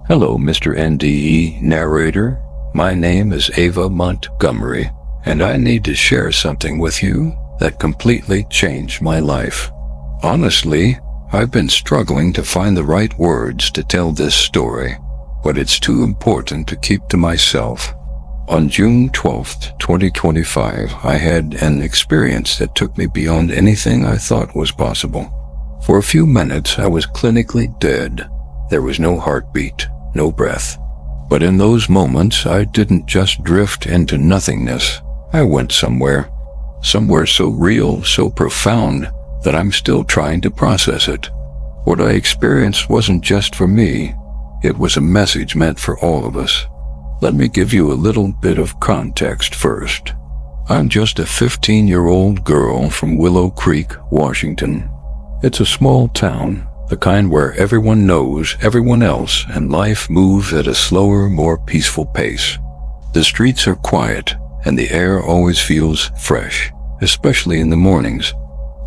Hello, Mr. NDE narrator. My name is Ava Montgomery, and I need to share something with you that completely changed my life. Honestly, I've been struggling to find the right words to tell this story, but it's too important to keep to myself. On June 12th, 2025, I had an experience that took me beyond anything I thought was possible. For a few minutes, I was clinically dead. There was no heartbeat, no breath. But in those moments, I didn't just drift into nothingness. I went somewhere so real, so profound, that I'm still trying to process it. What I experienced wasn't just for me. It was a message meant for all of us. Let me give you a little bit of context first. I'm just a 15-year-old girl from Willow Creek, Washington. It's a small town, the kind where everyone knows everyone else and life moves at a slower, more peaceful pace. The streets are quiet and the air always feels fresh, especially in the mornings.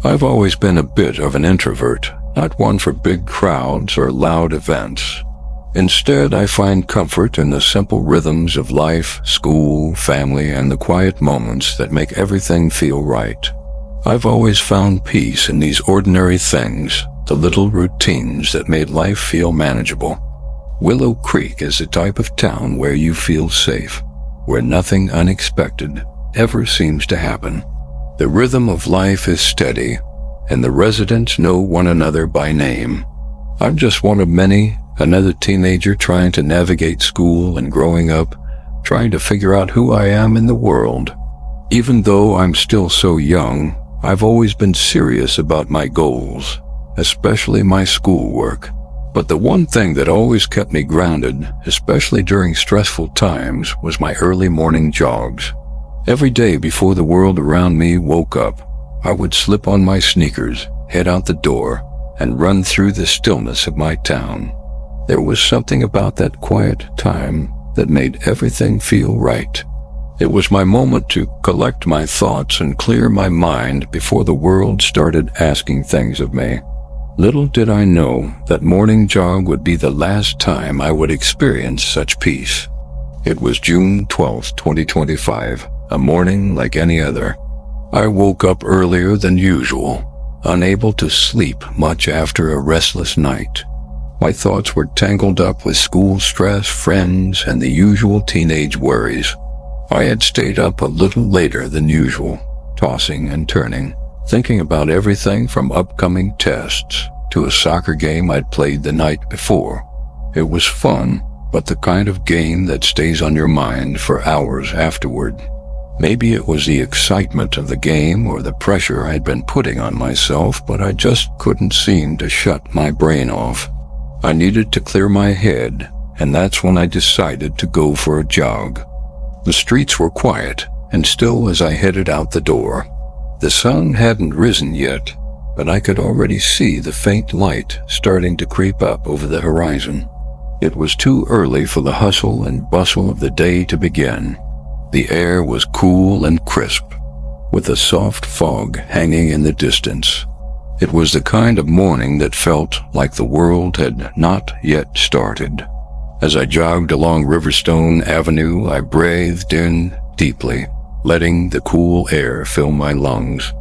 I've always been a bit of an introvert, not one for big crowds or loud events. Instead, I find comfort in the simple rhythms of life, school, family, and the quiet moments that make everything feel right. I've always found peace in these ordinary things, the little routines that made life feel manageable. Willow Creek is the type of town where you feel safe, where nothing unexpected ever seems to happen. The rhythm of life is steady, and the residents know one another by name. I'm just one of many, another teenager trying to navigate school and growing up, trying to figure out who I am in the world. Even though I'm still so young, I've always been serious about my goals, especially my schoolwork. But the one thing that always kept me grounded, especially during stressful times, was my early morning jogs. Every day before the world around me woke up, I would slip on my sneakers, head out the door, and run through the stillness of my town. There was something about that quiet time that made everything feel right. It was my moment to collect my thoughts and clear my mind before the world started asking things of me. Little did I know that morning jog would be the last time I would experience such peace. It was June 12th, 2025, a morning like any other. I woke up earlier than usual, unable to sleep much after a restless night. My thoughts were tangled up with school stress, friends, and the usual teenage worries. I had stayed up a little later than usual, tossing and turning, thinking about everything from upcoming tests to a soccer game I'd played the night before. It was fun, but the kind of game that stays on your mind for hours afterward. Maybe it was the excitement of the game or the pressure I'd been putting on myself, but I just couldn't seem to shut my brain off. I needed to clear my head, and that's when I decided to go for a jog. The streets were quiet and still as I headed out the door. The sun hadn't risen yet, but I could already see the faint light starting to creep up over the horizon. It was too early for the hustle and bustle of the day to begin. The air was cool and crisp, with a soft fog hanging in the distance. It was the kind of morning that felt like the world had not yet started. As I jogged along Riverstone Avenue, I breathed in deeply, letting the cool air fill my lungs.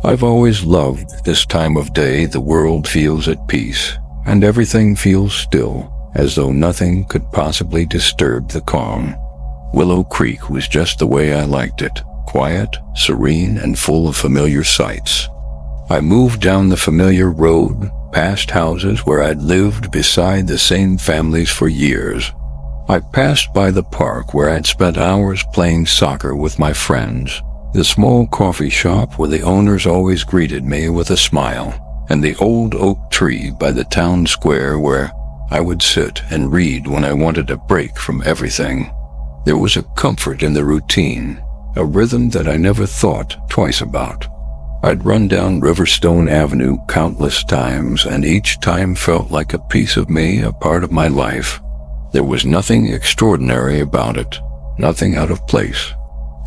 I've always loved this time of day. The world feels at peace, and everything feels still, as though nothing could possibly disturb the calm. Willow Creek was just the way I liked it, quiet, serene, and full of familiar sights. I moved down the familiar road, past houses where I'd lived beside the same families for years. I passed by the park where I'd spent hours playing soccer with my friends, the small coffee shop where the owners always greeted me with a smile, and the old oak tree by the town square where I would sit and read when I wanted a break from everything. There was a comfort in the routine, a rhythm that I never thought twice about. I'd run down Riverstone Avenue countless times, and each time felt like a piece of me, a part of my life. There was nothing extraordinary about it, nothing out of place.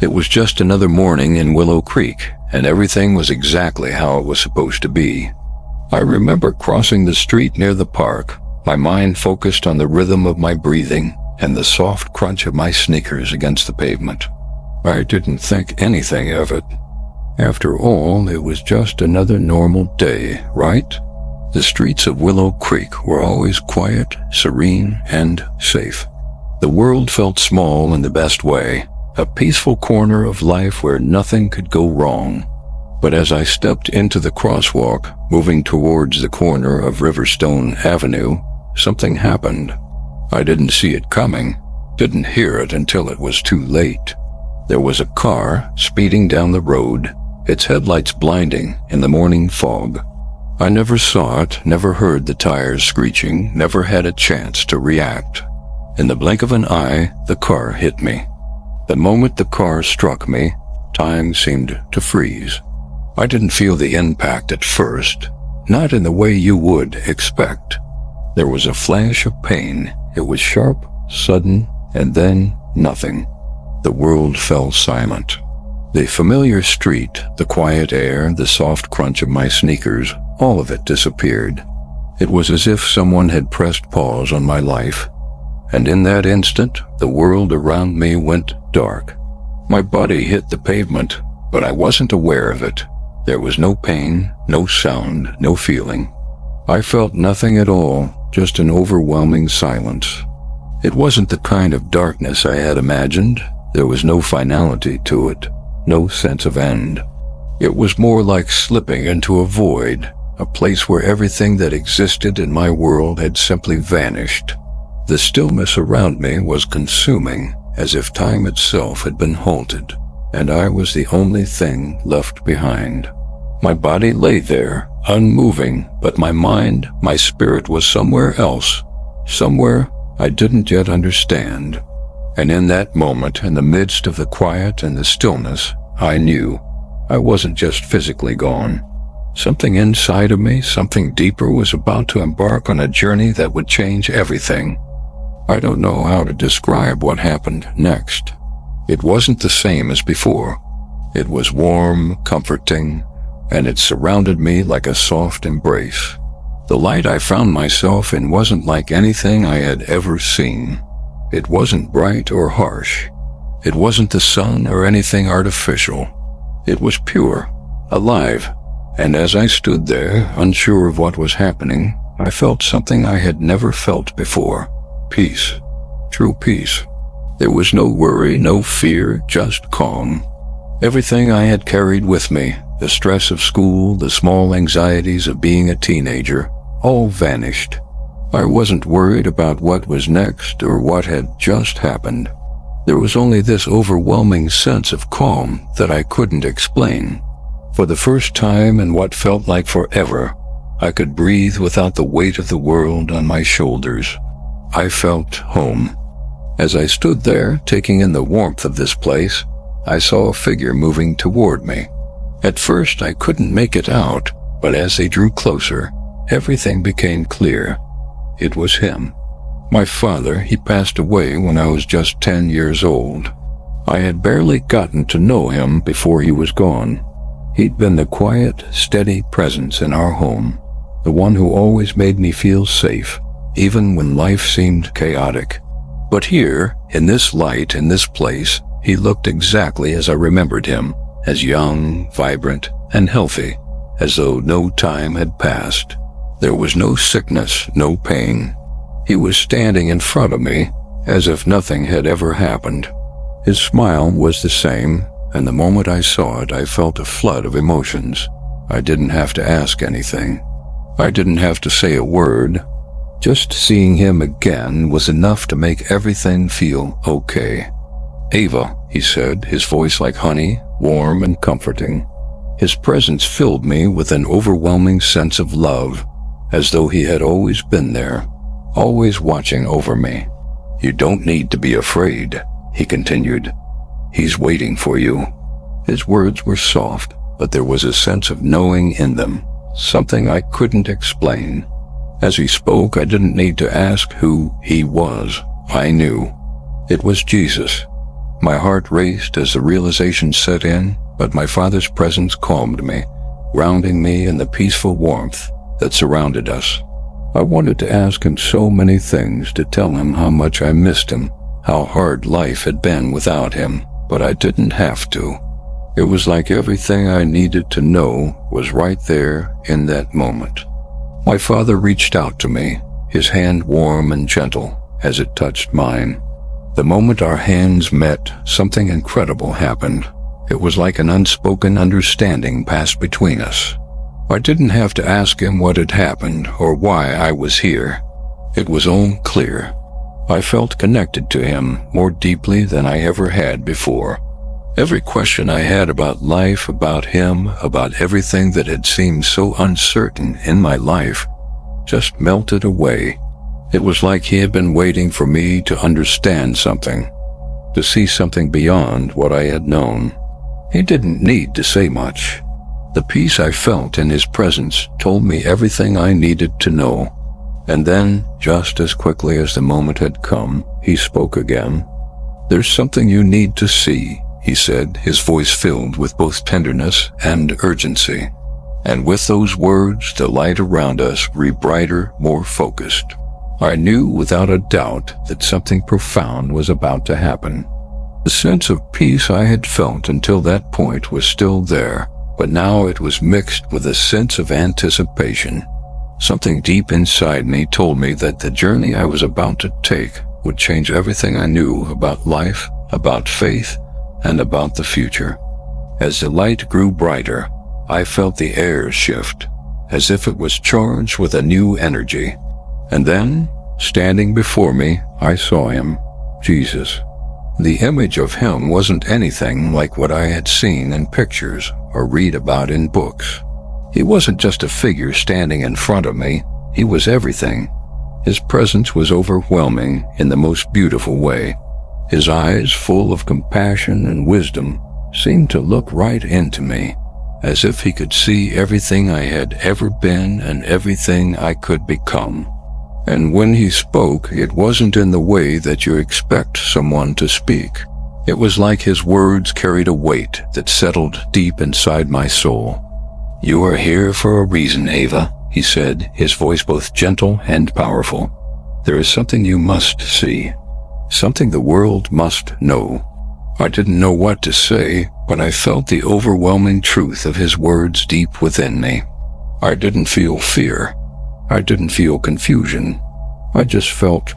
It was just another morning in Willow Creek, and everything was exactly how it was supposed to be. I remember crossing the street near the park, My mind focused on the rhythm of my breathing and the soft crunch of my sneakers against the pavement. I didn't think anything of it. After all, it was just another normal day, right? The streets of Willow Creek were always quiet, serene, and safe. The world felt small in the best way, a peaceful corner of life where nothing could go wrong. But as I stepped into the crosswalk, moving towards the corner of Riverstone Avenue, something happened. I didn't see it coming, didn't hear it until it was too late. There was a car speeding down the road, its headlights blinding in the morning fog. I never saw it, never heard the tires screeching, never had a chance to react. In the blink of an eye, the car hit me. The moment the car struck me, time seemed to freeze. I didn't feel the impact at first, not in the way you would expect. There was a flash of pain. It was sharp, sudden, and then nothing. The world fell silent. The familiar street, the quiet air, the soft crunch of my sneakers, all of it disappeared. It was as if someone had pressed pause on my life. And in that instant, the world around me went dark. My body hit the pavement, but I wasn't aware of it. There was no pain, no sound, no feeling. I felt nothing at all, just an overwhelming silence. It wasn't the kind of darkness I had imagined. There was no finality to it, no sense of end. It was more like slipping into a void, a place where everything that existed in my world had simply vanished. The stillness around me was consuming, as if time itself had been halted, and I was the only thing left behind. My body lay there, unmoving, but my mind, my spirit was somewhere else, somewhere I didn't yet understand. And in that moment, in the midst of the quiet and the stillness, I knew I wasn't just physically gone. Something inside of me, something deeper, was about to embark on a journey that would change everything. I don't know how to describe what happened next. It wasn't the same as before. It was warm, comforting, and it surrounded me like a soft embrace. The light I found myself in wasn't like anything I had ever seen. It wasn't bright or harsh. It wasn't the sun or anything artificial. It was pure, alive, and as I stood there, unsure of what was happening, I felt something I had never felt before. Peace. True peace. There was no worry, no fear, just calm. Everything I had carried with me, the stress of school, the small anxieties of being a teenager, all vanished. I wasn't worried about what was next or what had just happened. There was only this overwhelming sense of calm that I couldn't explain. For the first time in what felt like forever, I could breathe without the weight of the world on my shoulders. I felt home. As I stood there, taking in the warmth of this place, I saw a figure moving toward me. At first, I couldn't make it out, but as they drew closer, everything became clear. It was him. My father. He passed away when I was just 10 years old. I had barely gotten to know him before he was gone. He'd been the quiet, steady presence in our home, the one who always made me feel safe, even when life seemed chaotic. But here, in this light, in this place, he looked exactly as I remembered him, as young, vibrant, and healthy, as though no time had passed. There was no sickness, no pain. He was standing in front of me, as if nothing had ever happened. His smile was the same, and the moment I saw it, I felt a flood of emotions. I didn't have to ask anything. I didn't have to say a word. Just seeing him again was enough to make everything feel okay. "Ava," he said, his voice like honey, warm and comforting. His presence filled me with an overwhelming sense of love, as though he had always been there, always watching over me. "You don't need to be afraid," he continued. "He's waiting for you." His words were soft, but there was a sense of knowing in them, something I couldn't explain. As he spoke, I didn't need to ask who he was. I knew. It was Jesus. My heart raced as the realization set in, but my Father's presence calmed me, grounding me in the peaceful warmth that surrounded us. I wanted to ask him so many things, to tell him how much I missed him, how hard life had been without him, but I didn't have to. It was like everything I needed to know was right there in that moment. My father reached out to me, his hand warm and gentle as it touched mine. The moment our hands met, something incredible happened. It was like an unspoken understanding passed between us. I didn't have to ask him what had happened or why I was here. It was all clear. I felt connected to him more deeply than I ever had before. Every question I had about life, about him, about everything that had seemed so uncertain in my life, just melted away. It was like he had been waiting for me to understand something, to see something beyond what I had known. He didn't need to say much. The peace I felt in his presence told me everything I needed to know. And then, just as quickly as the moment had come, he spoke again. "There's something you need to see," he said, his voice filled with both tenderness and urgency. And with those words, the light around us grew brighter, more focused. I knew without a doubt that something profound was about to happen. The sense of peace I had felt until that point was still there, but now it was mixed with a sense of anticipation. Something deep inside me told me that the journey I was about to take would change everything I knew about life, about faith, and about the future. As the light grew brighter, I felt the air shift, as if it was charged with a new energy. And then, standing before me, I saw him, Jesus. The image of him wasn't anything like what I had seen in pictures or read about in books. He wasn't just a figure standing in front of me. He was everything. His presence was overwhelming in the most beautiful way. His eyes, full of compassion and wisdom, seemed to look right into me, as if he could see everything I had ever been and everything I could become. And when he spoke, it wasn't in the way that you expect someone to speak. It was like his words carried a weight that settled deep inside my soul. "You are here for a reason, Ava," he said, his voice both gentle and powerful. "There is something you must see, something the world must know." I didn't know what to say, but I felt the overwhelming truth of his words deep within me. I didn't feel fear. I didn't feel confusion. I just felt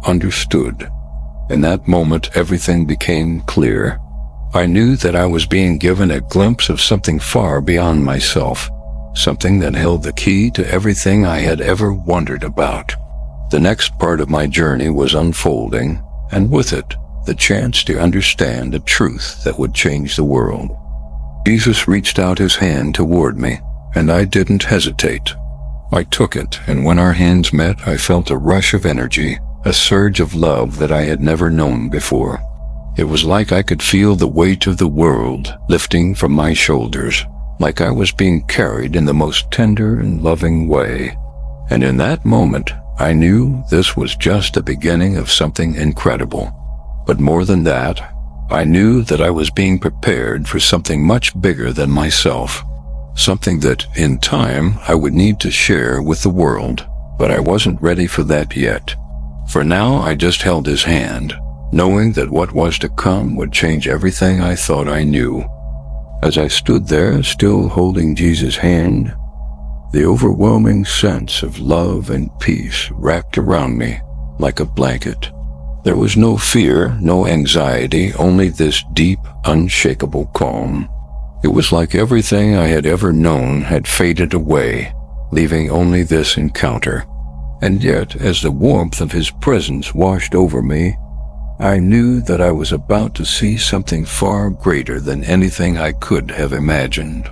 understood. In that moment, everything became clear. I knew that I was being given a glimpse of something far beyond myself, something that held the key to everything I had ever wondered about. The next part of my journey was unfolding, and with it, the chance to understand a truth that would change the world. Jesus reached out his hand toward me, and I didn't hesitate. I took it, and when our hands met, I felt a rush of energy, a surge of love that I had never known before. It was like I could feel the weight of the world lifting from my shoulders, like I was being carried in the most tender and loving way. And in that moment, I knew this was just the beginning of something incredible. But more than that, I knew that I was being prepared for something much bigger than myself. Something that, in time, I would need to share with the world, but I wasn't ready for that yet. For now, I just held his hand, knowing that what was to come would change everything I thought I knew. As I stood there, still holding Jesus' hand, the overwhelming sense of love and peace wrapped around me like a blanket. There was no fear, no anxiety, only this deep, unshakable calm. It was like everything I had ever known had faded away, leaving only this encounter. And yet, as the warmth of his presence washed over me, I knew that I was about to see something far greater than anything I could have imagined.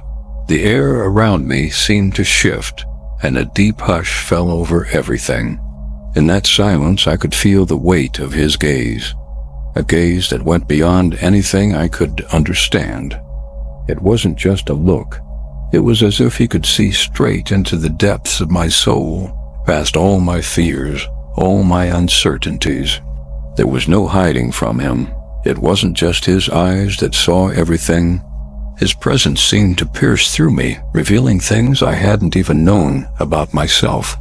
The air around me seemed to shift, and a deep hush fell over everything. In that silence, I could feel the weight of his gaze, a gaze that went beyond anything I could understand. It wasn't just a look. It was as if he could see straight into the depths of my soul, past all my fears, all my uncertainties. There was no hiding from him. It wasn't just his eyes that saw everything. His presence seemed to pierce through me, revealing things I hadn't even known about myself.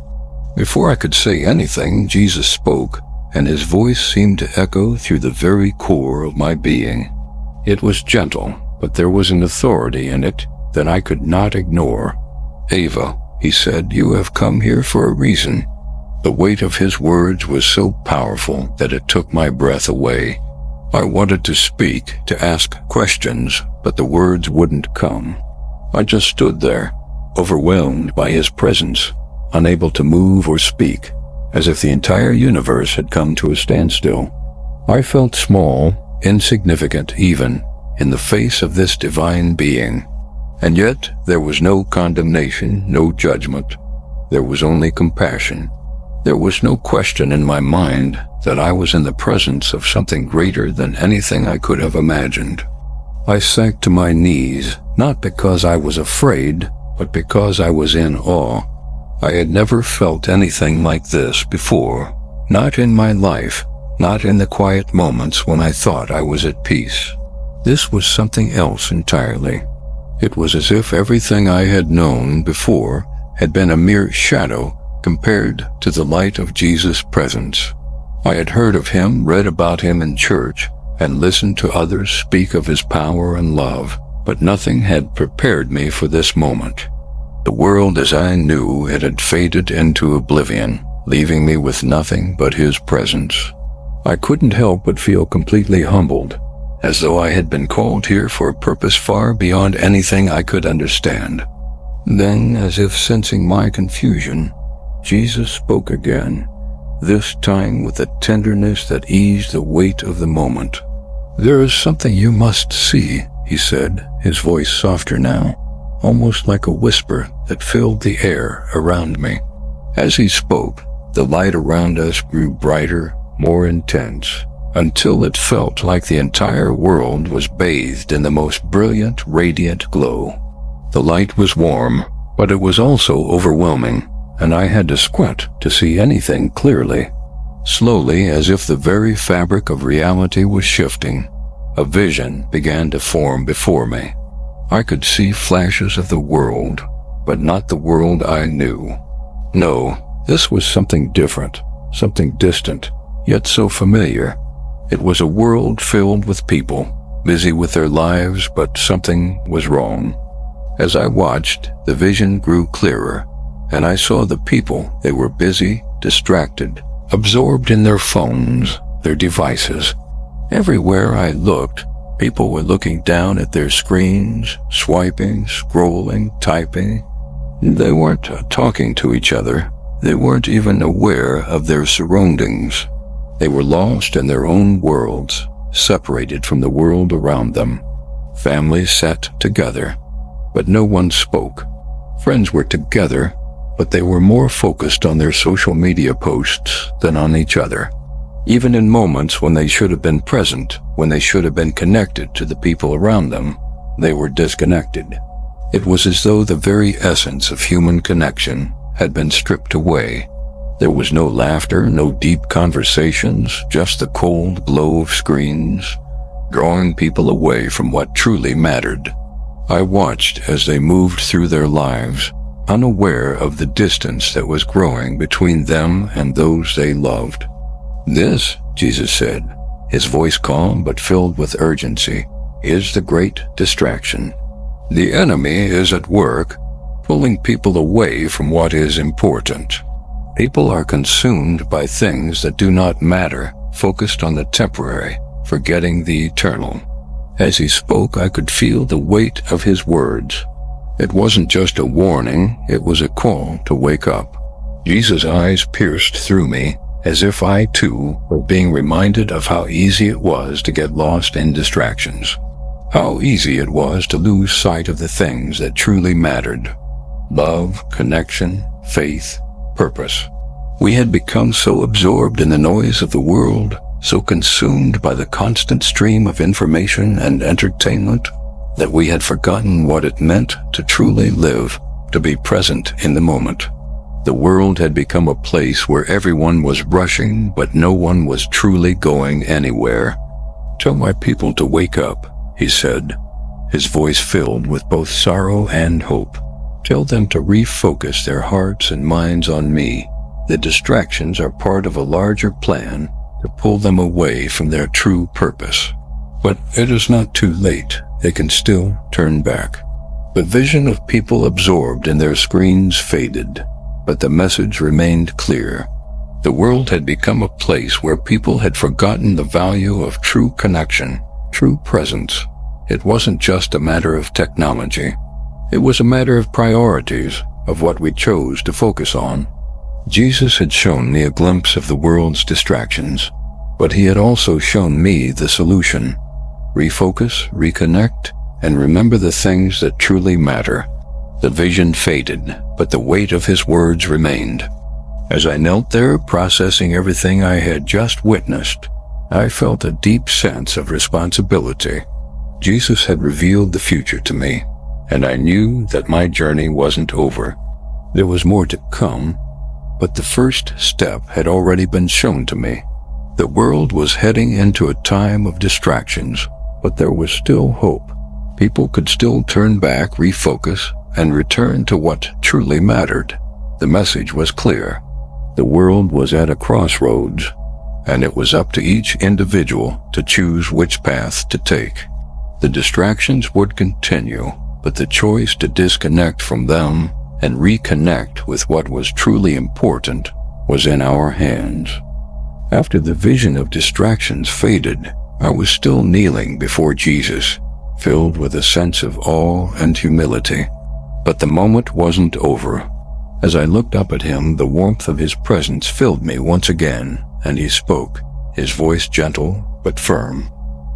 Before I could say anything, Jesus spoke, and his voice seemed to echo through the very core of my being. It was gentle, but there was an authority in it that I could not ignore. "Ava," he said, "you have come here for a reason." The weight of his words was so powerful that it took my breath away. I wanted to speak, to ask questions, but the words wouldn't come. I just stood there, overwhelmed by his presence, unable to move or speak, as if the entire universe had come to a standstill. I felt small, insignificant even, in the face of this divine being. And yet there was no condemnation, no judgment. There was only compassion. There was no question in my mind that I was in the presence of something greater than anything I could have imagined. I sank to my knees, not because I was afraid, but because I was in awe. I had never felt anything like this before, not in my life, not in the quiet moments when I thought I was at peace. This was something else entirely. It was as if everything I had known before had been a mere shadow compared to the light of Jesus' presence. I had heard of him, read about him in church, and listened to others speak of his power and love, but nothing had prepared me for this moment. The world as I knew it had faded into oblivion, leaving me with nothing but his presence. I couldn't help but feel completely humbled, as though I had been called here for a purpose far beyond anything I could understand. Then, as if sensing my confusion, Jesus spoke again, this time with a tenderness that eased the weight of the moment. "There is something you must see," he said, his voice softer now, almost like a whisper that filled the air around me. As he spoke, the light around us grew brighter, more intense, until it felt like the entire world was bathed in the most brilliant, radiant glow. The light was warm, but it was also overwhelming, and I had to squint to see anything clearly. Slowly, as if the very fabric of reality was shifting, a vision began to form before me. I could see flashes of the world, but not the world I knew. No, this was something different, something distant, yet so familiar. It was a world filled with people, busy with their lives, but something was wrong. As I watched, the vision grew clearer, and I saw the people. They were busy, distracted, absorbed in their phones, their devices. Everywhere I looked, people were looking down at their screens, swiping, scrolling, typing. They weren't talking to each other. They weren't even aware of their surroundings. They were lost in their own worlds, separated from the world around them. Families sat together, but no one spoke. Friends were together, but they were more focused on their social media posts than on each other. Even in moments when they should have been present, when they should have been connected to the people around them, they were disconnected. It was as though the very essence of human connection had been stripped away. There was no laughter, no deep conversations, just the cold glow of screens, drawing people away from what truly mattered. I watched as they moved through their lives, unaware of the distance that was growing between them and those they loved. "This," Jesus said, his voice calm but filled with urgency, "is the great distraction. The enemy is at work, pulling people away from what is important. People are consumed by things that do not matter, focused on the temporary, forgetting the eternal." As he spoke, I could feel the weight of his words. It wasn't just a warning, it was a call to wake up. Jesus' eyes pierced through me, as if I too were being reminded of how easy it was to get lost in distractions. How easy it was to lose sight of the things that truly mattered. Love, connection, faith, purpose. We had become so absorbed in the noise of the world, so consumed by the constant stream of information and entertainment, that we had forgotten what it meant to truly live, to be present in the moment. The world had become a place where everyone was rushing, but no one was truly going anywhere. "Tell my people to wake up," he said, his voice filled with both sorrow and hope. "Tell them to refocus their hearts and minds on me, The distractions are part of a larger plan to pull them away from their true purpose. But it is not too late. They can still turn back. The vision of people absorbed in their screens faded, but the message remained clear. The world had become a place where people had forgotten the value of true connection, true presence. It wasn't just a matter of technology. It was a matter of priorities, of what we chose to focus on. Jesus had shown me a glimpse of the world's distractions, but he had also shown me the solution. Refocus, reconnect, and remember the things that truly matter. The vision faded, but the weight of his words remained. As I knelt there, processing everything I had just witnessed, I felt a deep sense of responsibility. Jesus had revealed the future to me, and I knew that my journey wasn't over. There was more to come, but the first step had already been shown to me. The world was heading into a time of distractions, but there was still hope. People could still turn back, refocus, and return to what truly mattered. The message was clear. The world was at a crossroads, and it was up to each individual to choose which path to take. The distractions would continue, but the choice to disconnect from them and reconnect with what was truly important was in our hands. After the vision of distractions faded, I was still kneeling before Jesus, filled with a sense of awe and humility. But the moment wasn't over. As I looked up at him, the warmth of his presence filled me once again, and he spoke, his voice gentle but firm.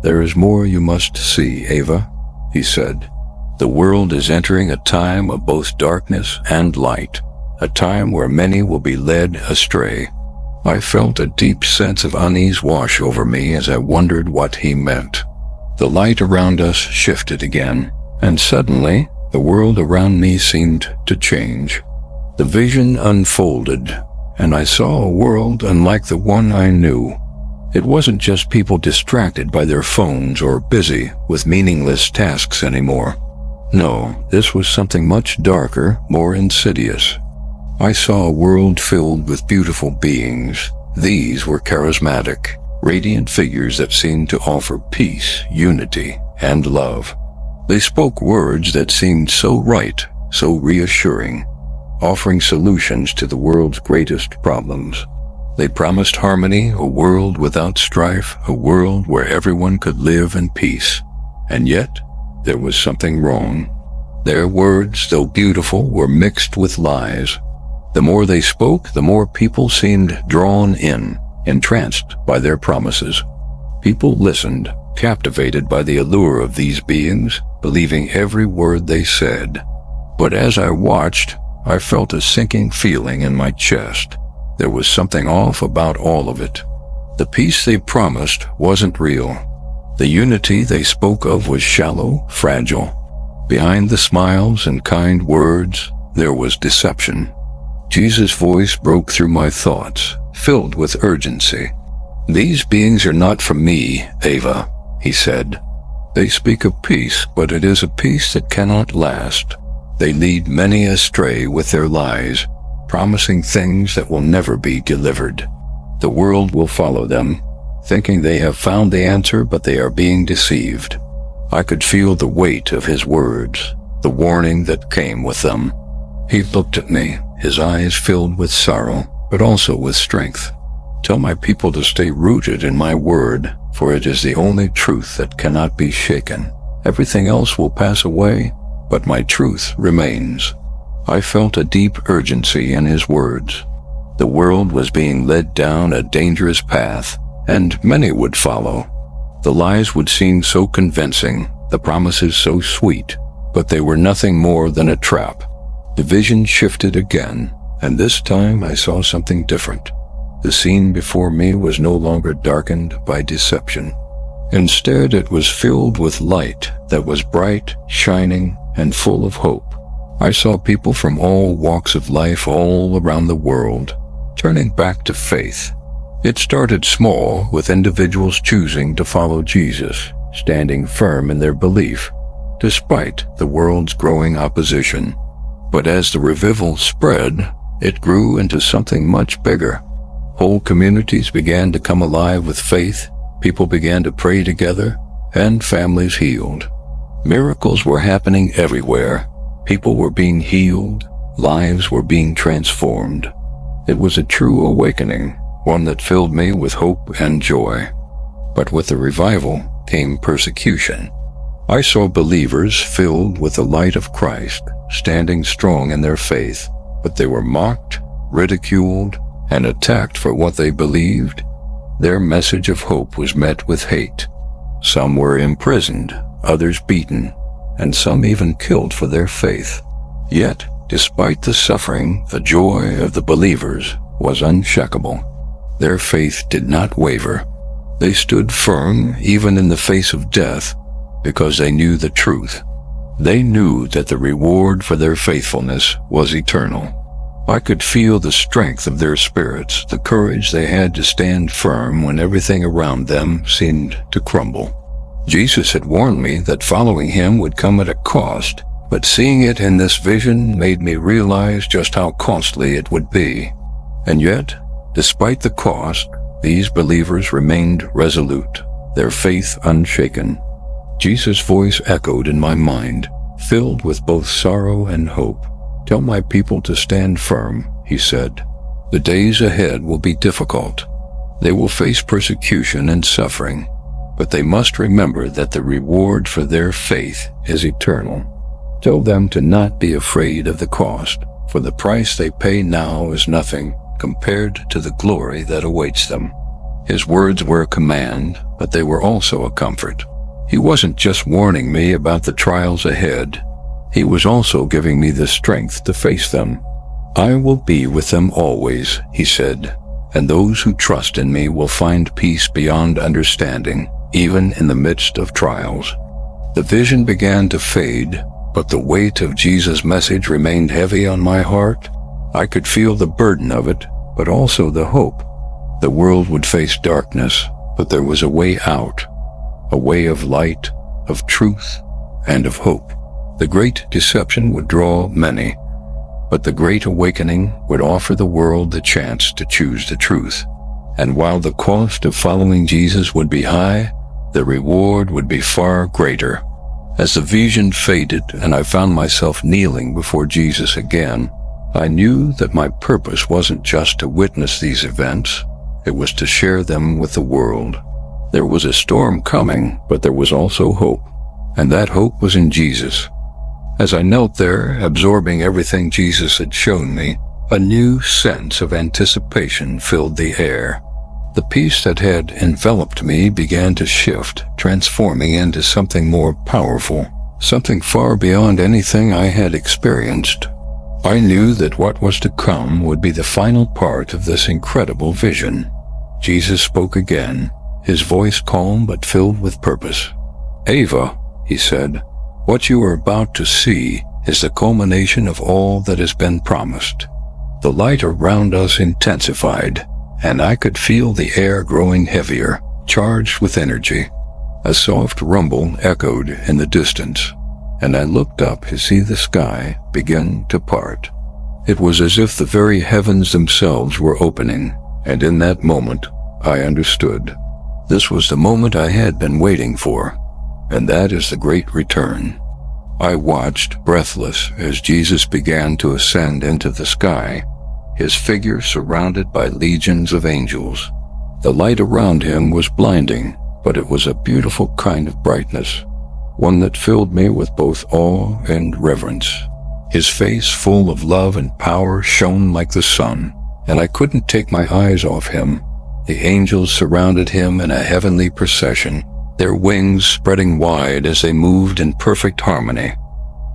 "There is more you must see, Ava," he said. "The world is entering a time of both darkness and light, a time where many will be led astray." I felt a deep sense of unease wash over me as I wondered what he meant. The light around us shifted again, and suddenly the world around me seemed to change. The vision unfolded, and I saw a world unlike the one I knew. It wasn't just people distracted by their phones or busy with meaningless tasks anymore. No, this was something much darker, more insidious. I saw a world filled with beautiful beings. These were charismatic, radiant figures that seemed to offer peace, unity, and love. They spoke words that seemed so right, so reassuring, offering solutions to the world's greatest problems. They promised harmony, a world without strife, a world where everyone could live in peace. And yet, there was something wrong. Their words, though beautiful, were mixed with lies. The more they spoke, the more people seemed drawn in, entranced by their promises. People listened, captivated by the allure of these beings, believing every word they said. But as I watched, I felt a sinking feeling in my chest. There was something off about all of it. The peace they promised wasn't real. The unity they spoke of was shallow, fragile. Behind the smiles and kind words, there was deception. Jesus' voice broke through my thoughts, filled with urgency. "These beings are not from me, Ava," he said. "They speak of peace, but it is a peace that cannot last. They lead many astray with their lies, promising things that will never be delivered. The world will follow them, thinking they have found the answer, but they are being deceived." I could feel the weight of his words, the warning that came with them. He looked at me, his eyes filled with sorrow, but also with strength. "Tell my people to stay rooted in my word, for it is the only truth that cannot be shaken. Everything else will pass away, but my truth remains." I felt a deep urgency in his words. The world was being led down a dangerous path, and many would follow. The lies would seem so convincing, the promises so sweet, but they were nothing more than a trap. The vision shifted again, and this time I saw something different. The scene before me was no longer darkened by deception. Instead, it was filled with light that was bright, shining, and full of hope. I saw people from all walks of life all around the world, turning back to faith. It started small, with individuals choosing to follow Jesus, standing firm in their belief, despite the world's growing opposition. But as the revival spread, It grew into something much bigger. Whole communities began to come alive with faith, people began to pray together, and families healed. Miracles were happening everywhere. People were being healed, lives were being transformed. It was a true awakening, one that filled me with hope and joy. But with the revival came persecution. I saw believers filled with the light of Christ, standing strong in their faith, but they were mocked, ridiculed, and attacked for what they believed. Their message of hope was met with hate. Some were imprisoned, others beaten, and some even killed for their faith. Yet, despite the suffering, the joy of the believers was unshakable. Their faith did not waver. They stood firm even in the face of death because they knew the truth. They knew that the reward for their faithfulness was eternal. I could feel the strength of their spirits, the courage they had to stand firm when everything around them seemed to crumble. Jesus had warned me that following him would come at a cost, but seeing it in this vision made me realize just how costly it would be. And yet, despite the cost, these believers remained resolute, their faith unshaken. Jesus' voice echoed in my mind, filled with both sorrow and hope. "Tell my people to stand firm," he said. "The days ahead will be difficult. They will face persecution and suffering, but they must remember that the reward for their faith is eternal. Tell them to not be afraid of the cost, for the price they pay now is nothing compared to the glory that awaits them." His words were a command, but they were also a comfort. He wasn't just warning me about the trials ahead. He was also giving me the strength to face them. "I will be with them always," he said, "and those who trust in me will find peace beyond understanding, even in the midst of trials." The vision began to fade, but the weight of Jesus' message remained heavy on my heart. I could feel the burden of it, but also the hope. The world would face darkness, but there was a way out, a way of light, of truth, and of hope. The great deception would draw many, but the great awakening would offer the world the chance to choose the truth. And while the cost of following Jesus would be high, the reward would be far greater. As the vision faded and I found myself kneeling before Jesus again, I knew that my purpose wasn't just to witness these events, it was to share them with the world. There was a storm coming, but there was also hope, and that hope was in Jesus. As I knelt there, absorbing everything Jesus had shown me, a new sense of anticipation filled the air. The peace that had enveloped me began to shift, transforming into something more powerful, something far beyond anything I had experienced. I knew that what was to come would be the final part of this incredible vision. Jesus spoke again, his voice calm but filled with purpose. "Ava," he said, "what you are about to see is the culmination of all that has been promised." The light around us intensified, and I could feel the air growing heavier, charged with energy. A soft rumble echoed in the distance, and I looked up to see the sky begin to part. It was as if the very heavens themselves were opening, and in that moment, I understood. This was the moment I had been waiting for, and that is the great return. I watched, breathless, as Jesus began to ascend into the sky, his figure surrounded by legions of angels. The light around him was blinding, but it was a beautiful kind of brightness, one that filled me with both awe and reverence. His face, full of love and power, shone like the sun, and I couldn't take my eyes off him. The angels surrounded him in a heavenly procession, their wings spreading wide as they moved in perfect harmony.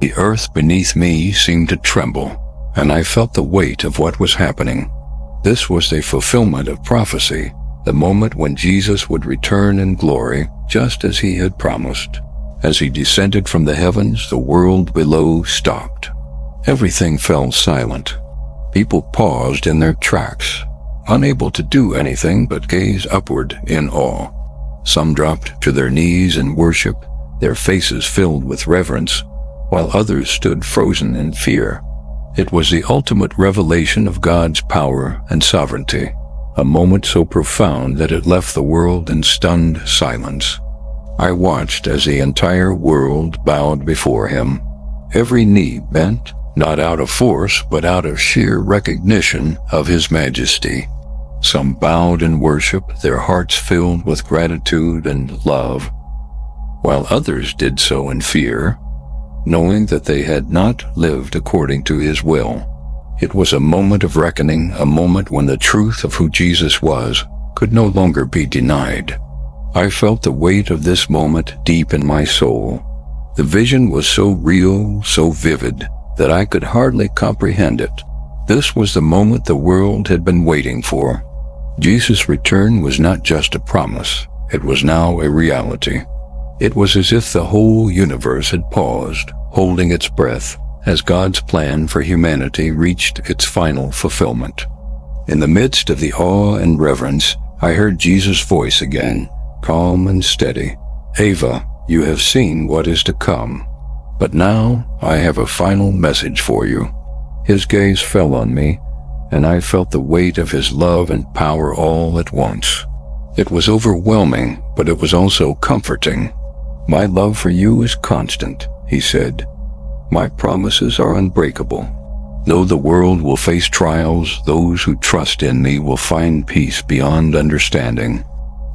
The earth beneath me seemed to tremble, and I felt the weight of what was happening. This was the fulfillment of prophecy, the moment when Jesus would return in glory, just as he had promised. As he descended from the heavens, the world below stopped. Everything fell silent. People paused in their tracks, unable to do anything but gaze upward in awe. Some dropped to their knees in worship, their faces filled with reverence, while others stood frozen in fear. It was the ultimate revelation of God's power and sovereignty, a moment so profound that it left the world in stunned silence. I watched as the entire world bowed before him, every knee bent, not out of force but out of sheer recognition of his majesty. Some bowed in worship, their hearts filled with gratitude and love, while others did so in fear, knowing that they had not lived according to his will. It was a moment of reckoning, a moment when the truth of who Jesus was could no longer be denied. I felt the weight of this moment deep in my soul. The vision was so real, so vivid, that I could hardly comprehend it. This was the moment the world had been waiting for. Jesus' return was not just a promise, it was now a reality. It was as if the whole universe had paused, holding its breath, as God's plan for humanity reached its final fulfillment. In the midst of the awe and reverence, I heard Jesus' voice again, calm and steady. "Ava, you have seen what is to come, but now I have a final message for you." His gaze fell on me, and I felt the weight of his love and power all at once. It was overwhelming, but it was also comforting. "My love for you is constant," he said. "My promises are unbreakable. Though the world will face trials, those who trust in me will find peace beyond understanding.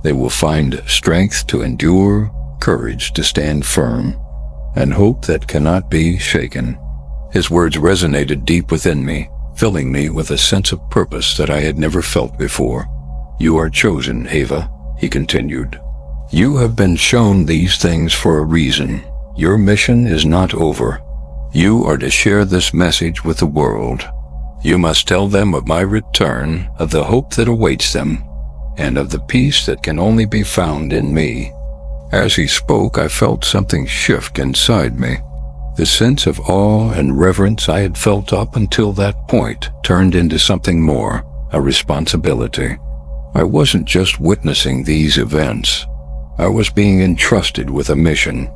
They will find strength to endure, courage to stand firm, and hope that cannot be shaken." His words resonated deep within me, filling me with a sense of purpose that I had never felt before. "You are chosen, Ava," he continued. "You have been shown these things for a reason. Your mission is not over. You are to share this message with the world. You must tell them of my return, of the hope that awaits them, and of the peace that can only be found in me." As he spoke, I felt something shift inside me. The sense of awe and reverence I had felt up until that point turned into something more, a responsibility. I wasn't just witnessing these events. I was being entrusted with a mission.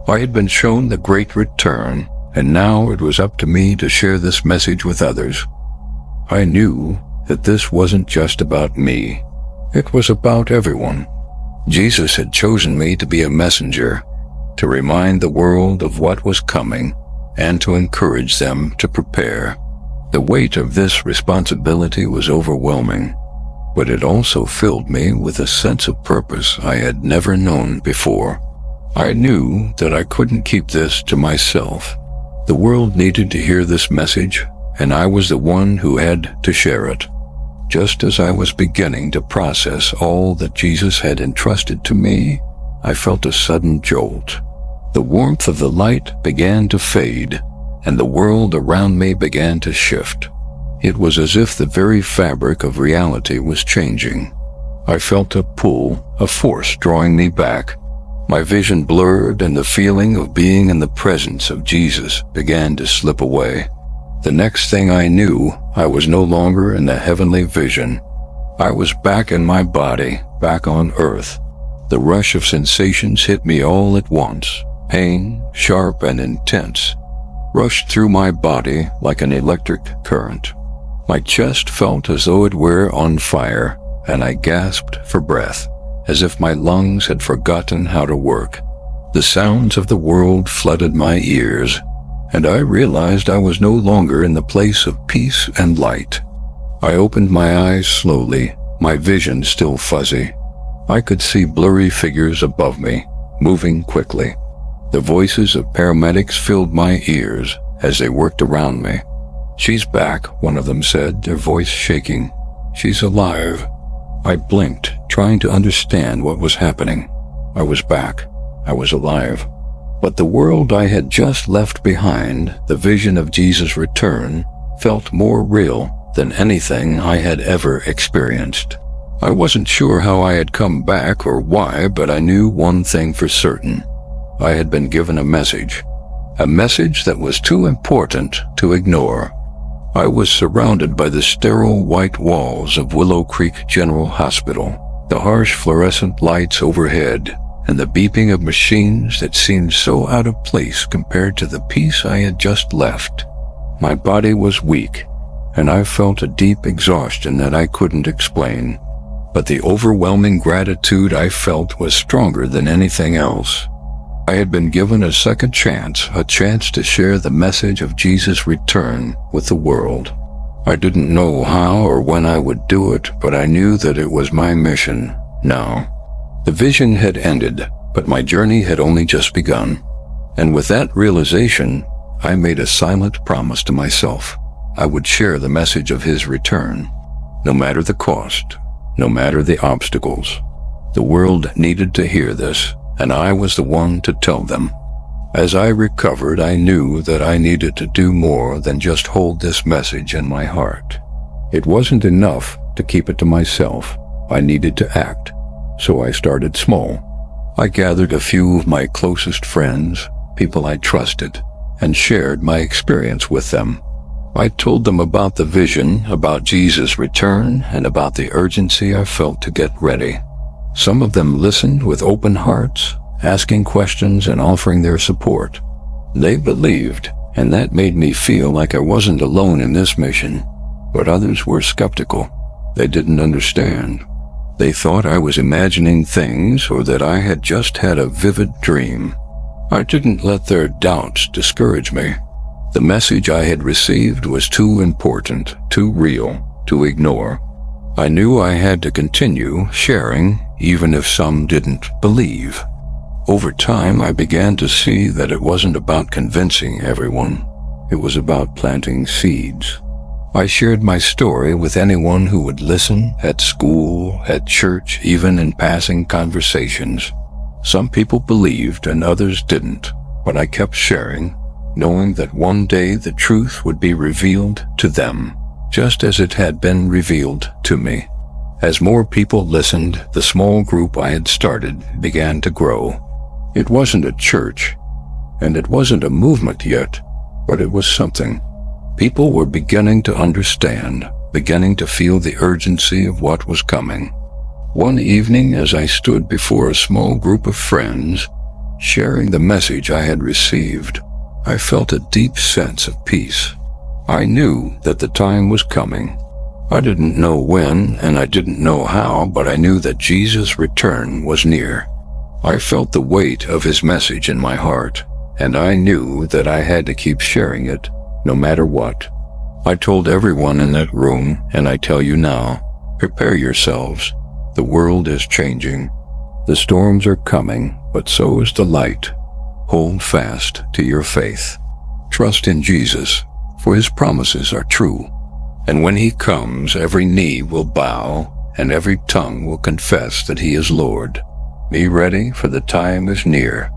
I had been shown the great return, and now it was up to me to share this message with others. I knew that this wasn't just about me. It was about everyone. Jesus had chosen me to be a messenger, to remind the world of what was coming, and to encourage them to prepare. The weight of this responsibility was overwhelming, but it also filled me with a sense of purpose I had never known before. I knew that I couldn't keep this to myself. The world needed to hear this message, and I was the one who had to share it. Just as I was beginning to process all that Jesus had entrusted to me, I felt a sudden jolt. The warmth of the light began to fade, and the world around me began to shift. It was as if the very fabric of reality was changing. I felt a pull, a force drawing me back. My vision blurred, and the feeling of being in the presence of Jesus began to slip away. The next thing I knew, I was no longer in the heavenly vision. I was back in my body, back on earth. The rush of sensations hit me all at once. Pain, sharp and intense, rushed through my body like an electric current. My chest felt as though it were on fire, and I gasped for breath, as if my lungs had forgotten how to work. The sounds of the world flooded my ears, and I realized I was no longer in the place of peace and light. I opened my eyes slowly, my vision still fuzzy. I could see blurry figures above me, moving quickly. The voices of paramedics filled my ears as they worked around me. "She's back," one of them said, their voice shaking. "She's alive." I blinked, trying to understand what was happening. I was back. I was alive. But the world I had just left behind, the vision of Jesus' return, felt more real than anything I had ever experienced. I wasn't sure how I had come back or why, but I knew one thing for certain. I had been given a message that was too important to ignore. I was surrounded by the sterile white walls of Willow Creek General Hospital, the harsh fluorescent lights overhead, and the beeping of machines that seemed so out of place compared to the peace I had just left. My body was weak, and I felt a deep exhaustion that I couldn't explain. But the overwhelming gratitude I felt was stronger than anything else. I had been given a second chance, a chance to share the message of Jesus' return with the world. I didn't know how or when I would do it, but I knew that it was my mission now. The vision had ended, but my journey had only just begun. And with that realization, I made a silent promise to myself. I would share the message of his return, no matter the cost, no matter the obstacles. The world needed to hear this, and I was the one to tell them. As I recovered, I knew that I needed to do more than just hold this message in my heart. It wasn't enough to keep it to myself. I needed to act. So I started small. I gathered a few of my closest friends, people I trusted, and shared my experience with them. I told them about the vision, about Jesus' return, and about the urgency I felt to get ready. Some of them listened with open hearts, asking questions and offering their support. They believed, and that made me feel like I wasn't alone in this mission. But others were skeptical. They didn't understand. They thought I was imagining things or that I had just had a vivid dream. I didn't let their doubts discourage me. The message I had received was too important, too real, to ignore. I knew I had to continue sharing, even if some didn't believe. Over time, I began to see that it wasn't about convincing everyone. It was about planting seeds. I shared my story with anyone who would listen, at school, at church, even in passing conversations. Some people believed and others didn't, but I kept sharing, knowing that one day the truth would be revealed to them, just as it had been revealed to me. As more people listened, the small group I had started began to grow. It wasn't a church, and it wasn't a movement yet, but it was something. People were beginning to understand, beginning to feel the urgency of what was coming. One evening, as I stood before a small group of friends, sharing the message I had received, I felt a deep sense of peace. I knew that the time was coming. I didn't know when, and I didn't know how, but I knew that Jesus' return was near. I felt the weight of his message in my heart, and I knew that I had to keep sharing it, no matter what. I told everyone in that room, and I tell you now, prepare yourselves. The world is changing. The storms are coming, but so is the light. Hold fast to your faith. Trust in Jesus, for his promises are true. And when he comes, every knee will bow, and every tongue will confess that he is Lord. Be ready, for the time is near.